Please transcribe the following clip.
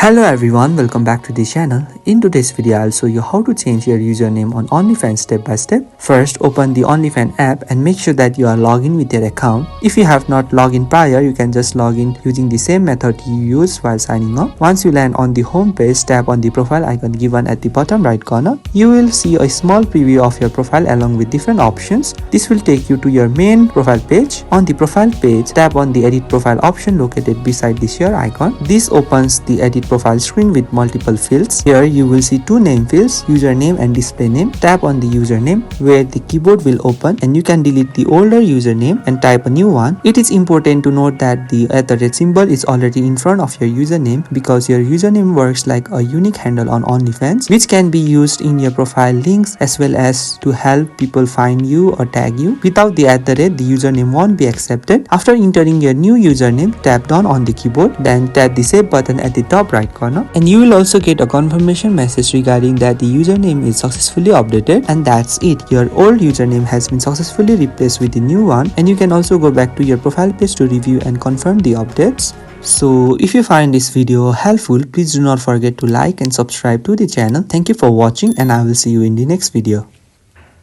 Hello everyone, welcome back to the channel. In today's video, I'll show you how to change your username on OnlyFans step by step. First, open the OnlyFans app and make sure that you are logged in with your account. If you have not logged in prior, you can just log in using the same method you used while signing up. Once you land on the home page, tap on the profile icon given at the bottom right corner. You will see a small preview of your profile along with different options. This will take you to your main profile page. On the profile page, tap on the edit profile option located beside the share icon. This opens the edit profile screen with multiple fields. Here you will see two name fields, username and display name. Tap on the username where the keyboard will open and you can delete the older username and type a new one. It is important to note that the @ symbol is already in front of your username because your username works like a unique handle on OnlyFans, which can be used in your profile links as well as to help people find you or tag you. Without the @ the username won't be accepted. After entering your new username, tap down on the keyboard, then tap the save button at the top right corner, and you will also get a confirmation message regarding that the username is successfully updated. And that's it, your old username has been successfully replaced with the new one, and you can also go back to your profile page to review and confirm the updates. So if you find this video helpful, please do not forget to like and subscribe to the channel. Thank you for watching and I will see you in the next video.